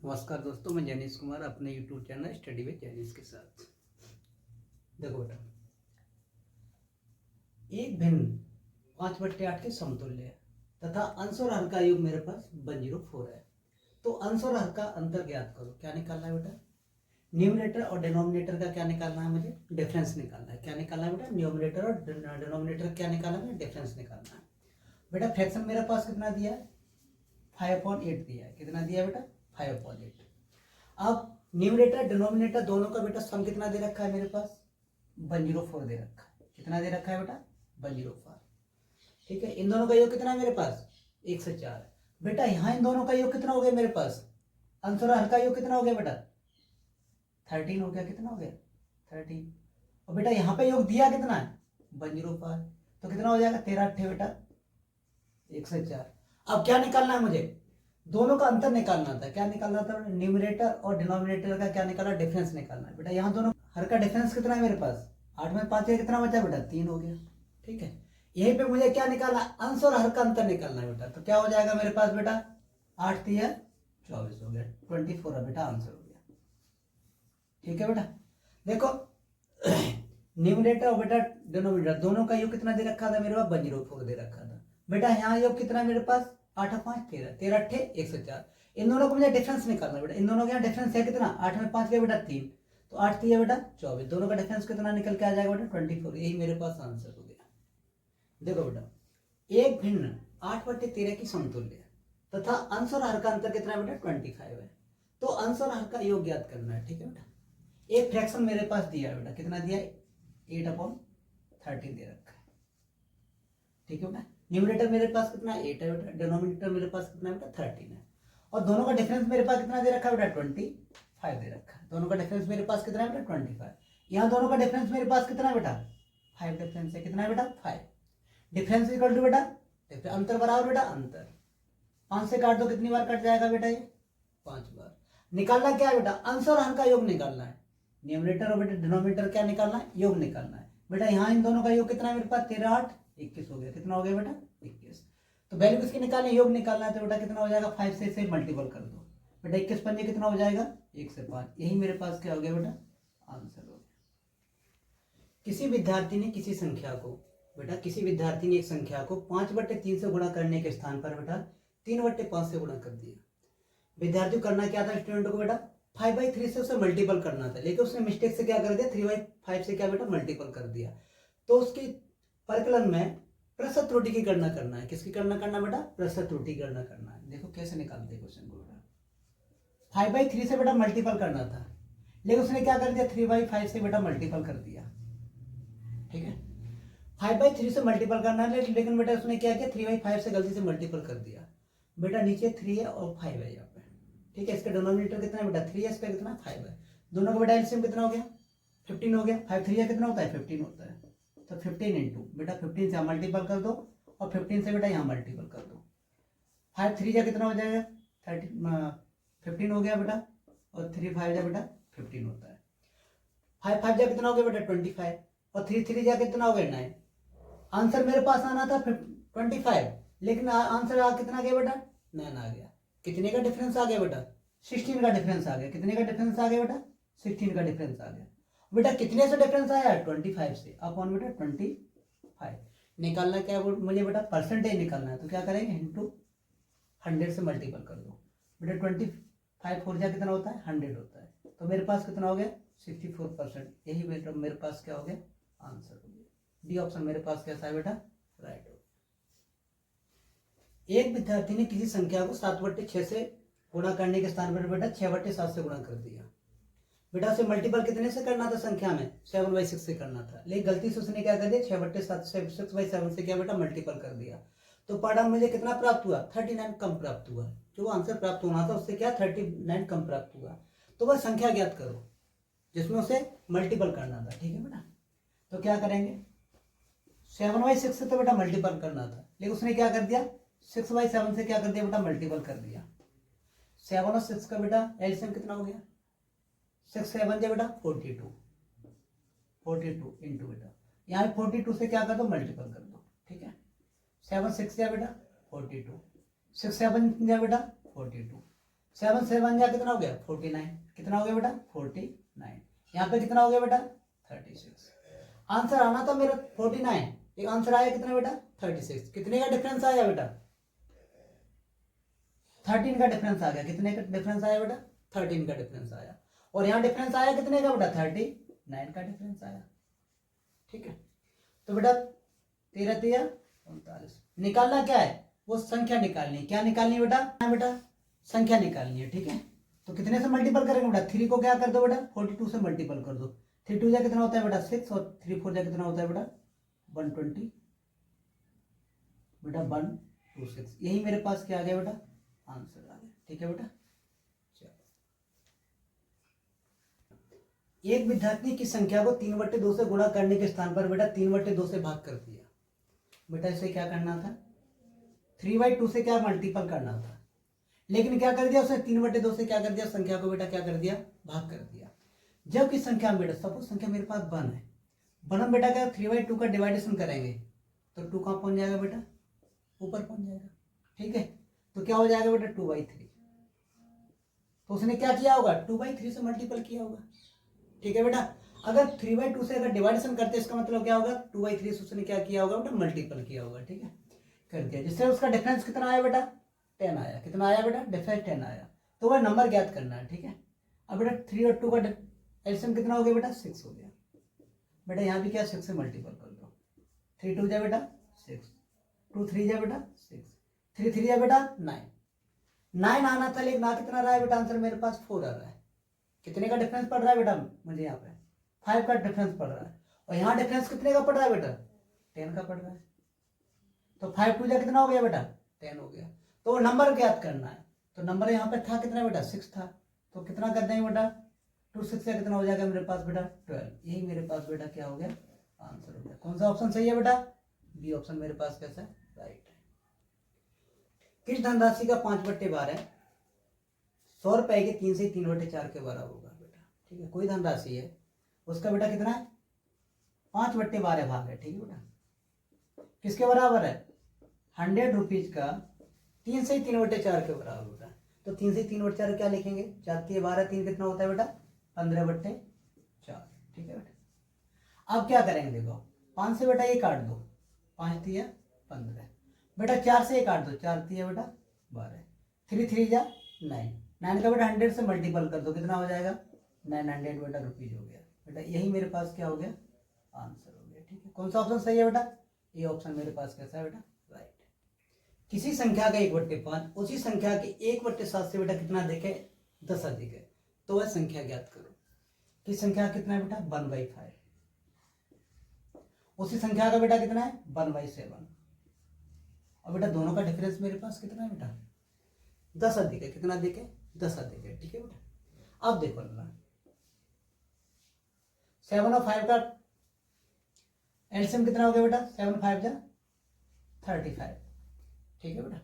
नमस्कार दोस्तों, मैं जैनिस कुमार अपने YouTube channel study with Jainis के साथ। देखो बेटा, एक भिन्न 5/8 के समतुल्य है तथा अंश और हर का योग मेरे पास 104 है। तो अंश और हर का अंतर ज्ञात करो। क्या निकालना है बेटा? न्यूमरेटर और डिनोमिनेटर का क्या निकालना है? मुझे डिफरेंस निकालना है। क्या निकालना है बेटा? न्यूमरेटर और डिनोमिनेटर क्या निकालना है? डिफरेंस निकालना है। बेटा फ्रैक्शन मेरे पास कितना दिया है? 5/8 दिया है। कितना दिया है बेटा? 5/8। अब न्यूमरेटर डिनोमिनेटर दोनों का बेटा सम कितना दे रखा है मेरे पास? 104 दे रखा है। कितना दे रखा है बेटा? 104। ठीक है, इन दोनों का योग कितना है मेरे पास? 1 से 4। बेटा यहाँ इन दोनों का योग कितना हो गया मेरे पास? अंश और हर का योग कितना हो गया बेटा? 13 हो गया। कितना हो गया? 13। और बेटा यहाँ पे योग दिया कितना है? 104। तो कितना हो जाएगा? 13 बेटा 1 से 4। अब क्या निकालना है मुझे? दोनों का अंतर निकालना था। क्या निकालना था? न्यूमरेटर और डिनोमिनेटर का क्या निकालना? डिफरेंस निकालना है। बेटा यहाँ दोनों हर का डिफरेंस कितना है मेरे पास? 8 में 5 है, कितना बचा बेटा? 3 हो गया। ठीक है, यहीं पे मुझे क्या निकालना? अंश और हर का अंतर निकालना है बेटा। तो क्या हो जाएगा मेरे पास बेटा? 8 3 24 हो गया। 24 है बेटा, आंसर हो गया। ठीक है बेटा, देखो न्यूमरेटर और बेटा डिनोमिनेटर दोनों का योग कितना दे रखा था मेरे पास? 104 दे रखा था। बेटा यहाँ योग कितना मेरे पास? 8 5 13, 13 1 से 4। इन दोनों को मुझे डिफरेंस निकालना बेटा। इन दोनों का डिफरेंस है कितना? 8 में 5 का बेटा 3, तो 8 3 बेटा 24। दोनों का डिफरेंस कितना निकल के आ जाएगा बेटा? 24। यही मेरे पास आंसर हो गया। देखो बेटा, एक भिन्न 8/13 की समतुल्य है तथा अंश और हर का अंतर कितना है बेटा? 25 है। तो अंश और हर का योग ज्ञात करना है। ठीक है बेटा, एक फ्रैक्शन मेरे पास दिया है बेटा। कितना दिया है? 8/13 दे रखा है। ठीक है बेटा, न्यूमरेटर मेरे पास कितना? 8 है बेटा। डिनोमिनेटर मेरे पास कितना है बेटा? 13 है। और दोनों का डिफरेंस मेरे पास कितना दे रखा है बेटा? 25 दे रखा है। दोनों का डिफरेंस मेरे पास कितना है बेटा? 25। यहाँ दोनों का डिफरेंस मेरे पास कितना है बेटा? 5 डिफरेंस है। कितना है बेटा? 5। डिफरेंस इक्वल टू बेटा अंतर बराबर बेटा अंतर। 5 से काट दो, कितनी बार कट जाएगा बेटा? ये 5 बार। निकालना क्या है बेटा? अंश और हर का योग निकालना है। न्यूमरेटर और बेटा डिनोमिनेटर क्या निकालना है? योग निकालना है। बेटा यहाँ इन दोनों का योग कितना है मेरे पास? 13 8 21 हो गया। कितना हो गया बेटा? 21। तो वैल्यू किसकी निकालनी? योग निकालना है। तो बेटा कितना हो जाएगा? 5 से इसे मल्टीपल कर दो बेटा। 21 पंजे कितना हो जाएगा? 1 से 5। यही मेरे पास क्या हो गया बेटा? आंसर हो गया। किसी विद्यार्थी ने किसी संख्या को बेटा किसी विद्यार्थी ने एक संख्या को 5/3 से गुणा करने के स्थान पर बेटा 3/5 से गुणा कर दिया। विद्यार्थी को करना क्या था? स्टूडेंट को बेटा 5/3 से उसे मल्टीपल करना था, लेकिन उसने मिस्टेक से क्या कर दिया? 3/5 से क्या बेटा? मल्टीपल कर दिया। तो उसकी परिकलन में प्रतिशत त्रुटि की गणना करना है। किसकी गणना करना बेटा? प्रतिशत त्रुटि गणना करना है। देखो कैसे निकालते हैं क्वेश्चन को बेटा। 5/3 से बेटा मल्टीपल करना था, लेकिन उसने क्या कर दिया? 3/5 से बेटा मल्टीपल कर दिया। ठीक है, 5/3 से मल्टीपल करना है, लेकिन बेटा उसने क्या किया? 3/5 से गलती से मल्टीपल कर दिया। बेटा नीचे 3 है और 5 है यहाँ पे। ठीक है, इसका डिनोमिनेटर कितना है बेटा? 3 है, इसका कितना? 5 है। दोनों का बेटा एलसीएम कितना हो गया? 15 हो गया। 5 3 कितना होता है? 15 होता है। तो 15 इंटू बेटा 15 से मल्टीपल कर दो और 15 से बेटा यहाँ मल्टीपल कर दो। 5 3 कितना हो जाएगा? 15 हो गया बेटा, और 3 5 बेटा 15 होता है। 5 5 कितना हो गया बेटा? 25, और 3 3 कितना हो गया? 9। आंसर मेरे पास आना था 25, लेकिन आंसर कितना आ गया बेटा? 9 आ गया। कितने का डिफरेंस आ गया बेटा? 16 का डिफरेंस आ गया। कितने का डिफरेंस आ गया बेटा? 16 का डिफरेंस आ गया। बेटा कितने से डिफरेंस आया? 25 से। अपॉन बेटा 25 निकालना क्या है मुझे बेटा? परसेंटेज निकालना है। तो क्या करेंगे? इंटू 100 से मल्टीपल कर दो बेटा। 25 4 कितना होता है? 100 होता है। तो मेरे पास कितना हो गया? 64%। यही बेटा मेरे पास क्या हो गया? आंसर हो गया। डी ऑप्शन मेरे पास कैसा है बेटा? राइट हो। एक विद्यार्थी ने किसी संख्या को 7/6 से गुणा करने के स्थान पर बेटा 6/7 से गुणा कर दिया। बेटा उसे मल्टीपल कितने से करना था संख्या में? 7/6 से करना था, लेकिन गलती से उसने क्या कर दिया? 6/7 से 6/7 से क्या बेटा? मल्टीपल कर दिया। तो परिणाम मुझे कितना प्राप्त हुआ? 39 कम प्राप्त हुआ। जो आंसर प्राप्त होना था उससे क्या? 39 कम प्राप्त हुआ। तो वह संख्या ज्ञात करो जिसमें उसे मल्टीपल करना था। ठीक है बेटा, तो क्या करेंगे? 7/6 से तो बेटा मल्टीपल करना था, लेकिन उसने क्या कर दिया? 6/7 से क्या कर दिया बेटा? मल्टीपल कर दिया। 7 और 6 का बेटा एलसीएम कितना हो गया? 6 7 बेटा 42 इंटू बेटा यहाँ 42 से क्या कर दो? मल्टीपल कर दो। ठीक है, 7 6 बेटा 42, 6 7 बेटा 42, 7 से 1 जा कितना हो गया 49, कितना हो गया बेटा 49, यहाँ पे कितना हो गया बेटा 36। आंसर आना था मेरा 49, एक आंसर आया कितना बेटा 36, कितने का डिफरेंस आया बेटा 13 का डिफरेंस आ गया, कितने का डिफरेंस आया बेटा 13 का डिफरेंस आया, और यहाँ डिफरेंस आया कितने का बेटा 39 का डिफरेंस आया। ठीक है, तो बेटा 13 3 39, निकालना क्या है वो संख्या निकालनी है, क्या निकालनी है बेटा, बेटा संख्या निकालनी है। ठीक है, तो कितने से मल्टीपल करेंगे बेटा, 3 को क्या कर दो बेटा 42 से मल्टीपल कर दो, 3 2 जा कितना होता है बेटा 6, और 3 4 जा कितना होता है बेटा 120 बेटा 126, यही मेरे पास क्या आ गया बेटा आंसर आ गया। ठीक है बेटा, एक विद्यार्थी की संख्या को 3/2 से गुणा करने के स्थान पर बेटा 3/2 से भाग कर दिया। बेटा इसे क्या करना था 3/2 से क्या मल्टीपल करना था, लेकिन क्या कर दिया उसने 3/2 से क्या कर दिया संख्या को बेटा क्या कर दिया भाग कर दिया। जबकि संख्या बेटा सपोज संख्या मेरे पास 1 है, 1 बेटा क्या 3/2 का डिवाइडेशन करेंगे तो 2 कहाँ पहुंच जाएगा बेटा ऊपर पहुंच जाएगा। ठीक है, तो क्या हो जाएगा बेटा 2/3, तो उसने क्या किया होगा 2/3 से मल्टीपल किया होगा। ठीक है बेटा, अगर 3/2 से अगर डिवाइडेशन करते इसका मतलब क्या होगा 2/3 से उसने क्या किया होगा बेटा मल्टीपल किया होगा। ठीक है, कर दिया, जिससे उसका डिफरेंस कितना आया बेटा 10 आया, कितना आया बेटा डिफरेंस 10 आया, तो वह नंबर ज्ञात करना है। ठीक है, अब बेटा 3 और 2 का एलसीएम कितना हो गया बेटा 6 हो गया, बेटा यहाँ भी क्या 6 से मल्टीपल कर दो, 3 2 जा बेटा 6, 2 3 जा बेटा 6, 3 3 जा बेटा 9, 9 आना था लेकिन ना कितना रहा है बेटा आंसर मेरे पास 4 आ रहा है। कितने का डिफरेंस पड़ रहा है बेटा मुझे यहाँ पे 5 का डिफरेंस पड़ रहा है, और यहाँ डिफरेंस कितने का पड़ रहा है बेटा 10 का पड़ रहा है, तो 5 2 जा कितना हो गया बेटा 10 हो गया, तो नंबर ज्ञात करना है, तो नंबर यहाँ पे था कितना बेटा 6 था, तो कितना कर देंगे बेटा 2 6 से कितना हो जाएगा मेरे पास बेटा 12, यही मेरे पास बेटा क्या हो गया आंसर हो गया। कौन सा ऑप्शन सही है बेटा बी ऑप्शन मेरे पास कैसा है राइट है। किस धनराशि का 5/12 है 100 रुपए के 3 से 3/4 के बराबर होगा बेटा। ठीक है, कोई धनराशि है उसका बेटा कितना है 5/12 भाग है। ठीक है बेटा, किसके बराबर है 100 रुपीज का 3 से 3/4 के बराबर होता है, तो 3 से 3/4 क्या लिखेंगे 4 3 12, 3 कितना होता है बेटा 15/4। ठीक है बेटा, अब क्या करेंगे देखो 5 से बेटा ये काट दो, 5 3 15 बेटा, 4 से ये काट दो, 4 3 बेटा 12, 3 3 जा 9, 9 का बेटा 100 से मल्टीपल कर दो, कितना हो जाएगा 900 बेटा रुपीज हो गया बेटा, यही मेरे पास क्या हो गया आंसर हो गया। ठीक है, कौन सा ऑप्शन सही है बेटा ये ऑप्शन मेरे पास कैसा है बेटा राइट। किसी संख्या का 1/5 उसी संख्या के 1/7 से बेटा कितना देखे 10 अधिक है, तो वह संख्या ज्ञात करो। किस संख्या कितना है बेटा 1/5, उसी संख्या का बेटा कितना है 1/7, और बेटा दोनों का डिफरेंस मेरे पास कितना है बेटा 10 अधिक है, कितना अधिक है 10 अधिक है। ठीक है बेटा, अब देखो ना 7 और 5 का एलसीएम कितना हो गया बेटा 7 5 जा 35। ठीक है बेटा,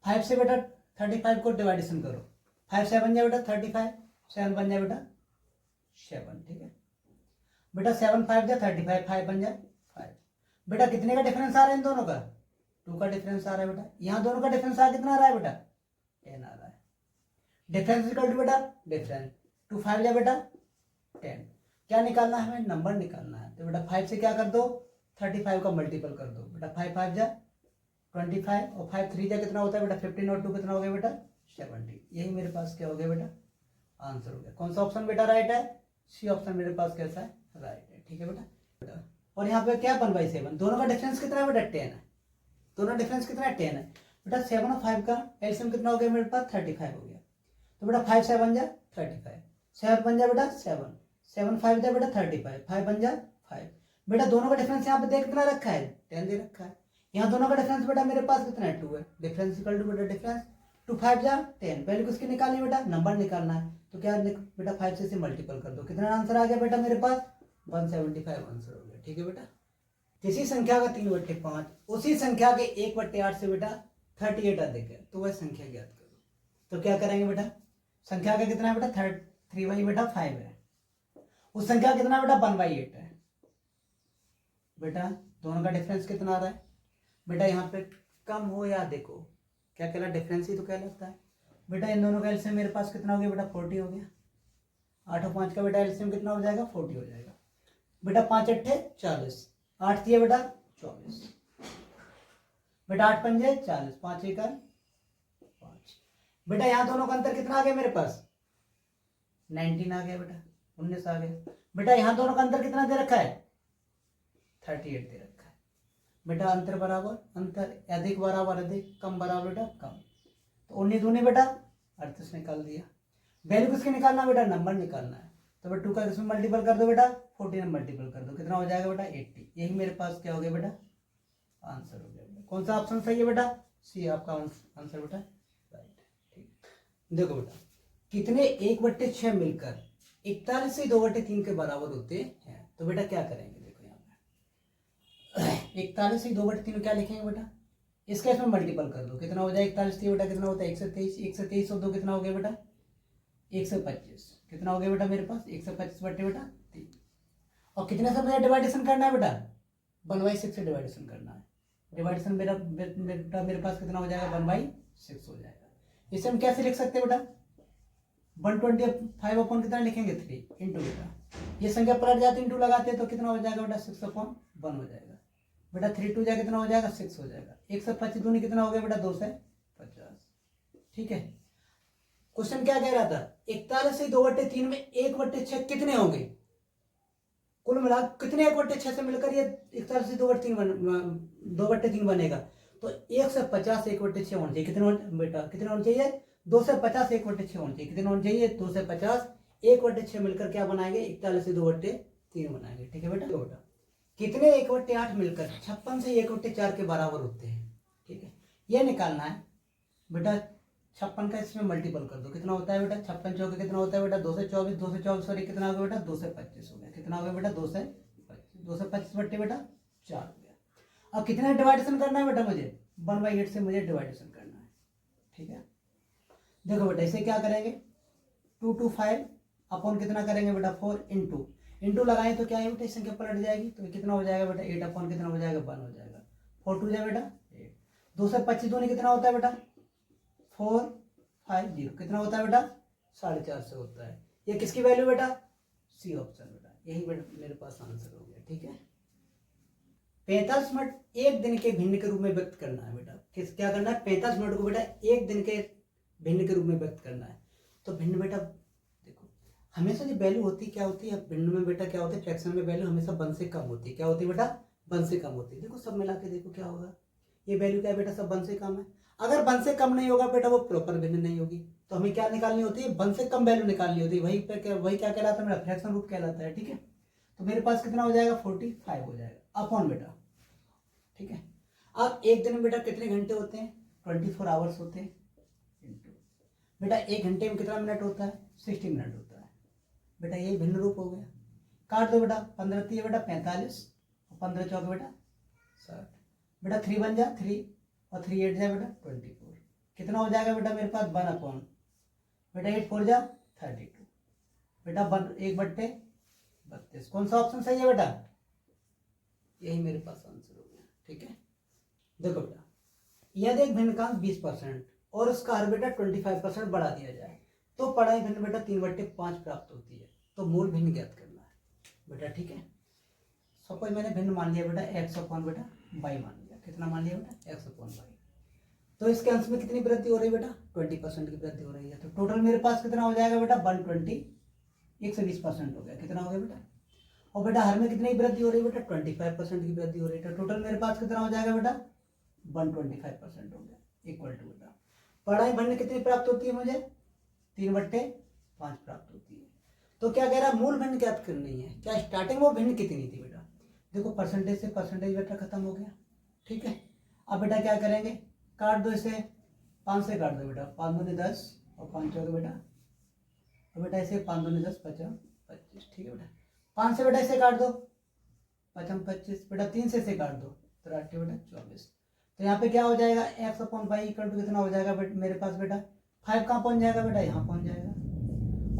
5 से बेटा 35 को डिवाइडेशन करो, 5 7 जा बेटा 35, 7 बन जाए बेटा 7। ठीक है बेटा, 7 5 जा 35, 5 बन जाए 5, बेटा कितने का डिफरेंस आ रहा है इन दोनों का 2 का डिफरेंस आ रहा है बेटा, यहाँ दोनों का डिफरेंस आ कितना आ रहा है बेटा 10 आ रहा है। डिफरेंस इक्वल टू बेटा डिफरेंस 2 5 जा बेटा 10, क्या निकालना है हमें नंबर निकालना है, तो बेटा 5 से क्या कर दो 35 का मल्टीपल कर दो बेटा, 5 5 जा 25, और 5 3 जा कितना होता है बेटा 15, और 2 कितना हो गया बेटा 70, यही मेरे पास क्या हो गया बेटा आंसर हो गया। कौन सा ऑप्शन बेटा राइट है सी ऑप्शन मेरे पास कैसा है राइट है। ठीक है बेटा, और यहाँ पे क्या 1/7, दोनों का डिफरेंस कितना है बेटा 10 है, दोनों डिफरेंस कितना है 10 है बेटा, 7 और 5 का एलसीएम कितना हो गया मेरे पास 35 हो गया, तो बेटा 5 7 जा 35, 7 बन जा बेटा 7, 7 5 जा बेटा 35, 5 बन जा 5, बेटा दोनों का डिफरेंस यहाँ पे देख कितना रखा है 10 दे रखा है, यहाँ दोनों का डिफरेंस बेटा मेरे पास कितना है 2 है, डिफरेंस इक्वल टू बेटा डिफरेंस 2 5 जा 10, पहले किसकी निकालनी बेटा नंबर निकालना है, तो क्या बेटा 5 से मल्टीपल कर दो, कितना आंसर आ गया बेटा मेरे पास 175 आंसर हो गया। ठीक है बेटा, किसी संख्या का 3/5 उसी संख्या के 1/8 से बेटा 38 अधिक है, तो वह संख्या ज्ञात करो। तो क्या करेंगे बेटा, संख्या का कितना है बेटा 3 बेटा 5 है, उस संख्या कितना बेटा 1/8 है, बेटा दोनों का डिफरेंस कितना आ रहा है बेटा, यहाँ पे कम हो या देखो क्या कहला डिफरेंस ही तो कहलाता है, बेटा इन दोनों का एलसीएम मेरे पास कितना हो गया बेटा 40 हो गया। 8 और 5 का बेटा एलसीएम कितना हो जाएगा 40 हो जाएगा। बेटा 5 अट्ठे 40, 8 दिए बेटा 24, बेटा 8 पंजे 40, 5 एक 5। बेटा यहाँ दोनों का अंतर कितना आ गया मेरे पास 19 आ गया बेटा, 19 आ गया। बेटा यहाँ दोनों का अंतर कितना दे रखा है 38 दे रखा है। बेटा अंतर बराबर अंतर, अधिक बराबर अधिक, कम बराबर बेटा कम। तो 19 दूनी बेटा 38 निकाल दिया। वैल्यू किसके निकालना बेटा नंबर निकालना है। तो बेटा 2 का इसमें मल्टीपल कर दो बेटा 14 मल्टीपल कर दो, कितना हो जाएगा बेटा 80। यही मेरे पास क्या हो गया बेटा आंसर हो गया। कौन सा ऑप्शन सही है बेटा सी आपका आंसर बेटा राइट। ठीक, देखो बेटा कितने 1/6 मिलकर 41 से 2/3 के बराबर होते हैं। तो बेटा क्या करेंगे, देखो यहाँ पे 41 से 2/3 क्या लिखेंगे बेटा, इसका इसमें मल्टीपल कर दो, कितना हो जाए 41 बेटा कितना होता है 123, 123 और 2 कितना हो गया बेटा 125, कितना हो गया बेटा मेरे पास 125 बटे बेटा 3। और कितने से मुझे डिवाइडेशन करना है बेटा 1/6 से डिवाइडेशन करना है। डिवाइडेशन मेरे पास कितना हो जाएगा 1/6 हो जाएगा। इसे हम कैसे लिख सकते हैं बेटा 125 अपॉन कितना लिखेंगे 3 इंटू बेटा ये संख्या पलट जाती है इंटू लगाते हैं तो कितना हो जाएगा बेटा 6/1 हो जाएगा। बेटा 3 2 जा कितना हो जाएगा 6 हो जाएगा। 125 दूनी कितना हो गया बेटा 250। ठीक है, क्वेश्चन क्या कह रहा था 41 से 2/3 में 1/6 कितने होंगे, कुल मिला कितने 1/6 से मिलकर ये 41 से 2/3 बनेगा। तो 150 1/6 होना चाहिए, कितने बेटा कितने होने चाहिए 250 1/6 होना चाहिए, कितने होने चाहिए 250 1/6 मिलकर क्या बनाएंगे 41 से 2/3 बनाएंगे। ठीक है बेटा कितने 1/8 मिलकर 56 से 1/4 के बराबर होते हैं। ठीक है, ये निकालना है बेटा 56 का इसमें मल्टीपल कर दो, कितना होता है बेटा 56 चौके कितना होता है बेटा 224, 224 सॉरी कितना हो गया बेटा 225 हो गया, कितना हो गया बेटा 225 बट्टे बेटा 4 हो गया। अब कितना डिवाइडेशन करना है बेटा मुझे 1/8 से मुझे डिवाइडेशन करना है। ठीक है, देखो बेटा इसे क्या करेंगे 225 अपॉन कितना करेंगे बेटा 4 इंटू लगाएं तो क्या है बेटा संख्या पलट जाएगी तो कितना हो जाएगा बेटा 8 अपॉन कितना हो जाएगा 1 हो जाएगा। 4 2 जाए बेटा 8, 225 दूनी कितना होता है बेटा 450, कितना होता है बेटा 450 होता है। ये किसकी वैल्यू बेटा सी ऑप्शन बेटा, यही बेटा मेरे पास आंसर हो गया। ठीक है, 45 मिनट एक दिन के भिन्न के रूप में व्यक्त करना है बेटा, क्या करना है 45 मिनट को बेटा एक दिन के भिन्न के रूप में व्यक्त करना है। तो भिन्न बेटा देखो हमेशा जो वैल्यू होती है क्या होती है भिन्न में बेटा क्या होती है फ्रैक्शन में वैल्यू हमेशा 1 से कम होती है, क्या होती है बेटा 1 से कम होती है। देखो सब मिला के देखो क्या होगा, ये वैल्यू क्या है बेटा सब 1 से कम है। अगर 1 से कम नहीं होगा बेटा वो प्रॉपर भिन्न नहीं होगी, तो हमें क्या निकालनी होती है 1 से कम वैल्यू निकालनी होती है, वही क्या कहलाता है मेरा फ्रैक्शन रूट कहलाता है। ठीक है, तो मेरे पास कितना हो जाएगा 45 हो जाएगा अपॉन बेटा। ठीक है, अब एक दिन में बेटा कितने घंटे होते हैं 24 आवर्स होते हैं इंटू बेटा एक घंटे में कितना मिनट होता है 60 मिनट होता है। बेटा ये भिन्न रूप हो गया, काट दो बेटा 15 3 बेटा 45 और 15 चौके बेटा 60, बेटा 3 बन जा 3 और 3 8 जा बेटा 24, कितना हो जाएगा बेटा मेरे पास 1 अपॉन बेटा 8 4 जा 32 बेटा 1/32। कौन सा ऑप्शन सही है बेटा, यही मेरे पास आंसर हो गया। ठीक है, देखो बेटा यदि एक भिन्नकांक 20% और उसका हर बेटा 25% बढ़ा दिया जाए तो पढ़ाई भिन्न बेटा 3/5 प्राप्त होती है। तो मूल भिन्न ज्ञात करना है बेटा। ठीक है, सपोज मैंने भिन्न मान लिया बेटा x अपॉन बेटा y मान लिया, कितना मान लिया बेटा x अपॉन y। तो इसके अंश में कितनी वृद्धि हो रही है बेटा 20% की वृद्धि हो रही है। तो टोटल मेरे पास कितना हो जाएगा बेटा 120, 120% हो गया, कितना हो गया बेटा। और बेटा हर में कितनी वृद्धि हो रही है बेटा 25% की वृद्धि हो रही है। तो टोटल मेरे पास कितना हो जाएगा बेटा 125% हो गया इक्वल टू बेटा पढ़ाई भिन्न कितनी प्राप्त होती है मुझे 3/5 प्राप्त होती है। तो क्या कह रहा है मूल भिन्न ज्ञात करनी है, क्या स्टार्टिंग में भिन्न कितनी थी बेटा, देखो परसेंटेज से परसेंटेज बेटा खत्म हो गया। ठीक है, अब बेटा क्या करेंगे काट दो इसे 5 से काट दो बेटा 5 दूनी 10 और 5 चौके बेटा, तो बेटा इसे 5 दूनी 10 5 25। ठीक है बेटा 5 से बेटा इसे काट दो 5 25 बेटा 3 से इसे काट दो तो 8 बेटा 24। तो यहाँ पे क्या हो जाएगा x upon y equal to कितना हो जाएगा मेरे पास बेटा 5 कहाँ पहुंच जाएगा बेटा यहाँ पहुंच जाएगा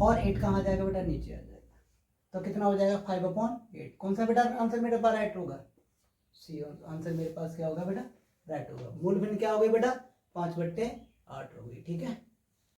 और 8 कहाँ आ जाएगा बेटा नीचे आ जाएगा। तो कितना हो जाएगा 5/8। कौन सा बेटा आंसर मेरे पास राइट होगा सी आंसर मेरे पास क्या होगा बेटा राइट होगा। मूल भिन्न क्या हो गई बेटा 5/8 हो गई। ठीक है।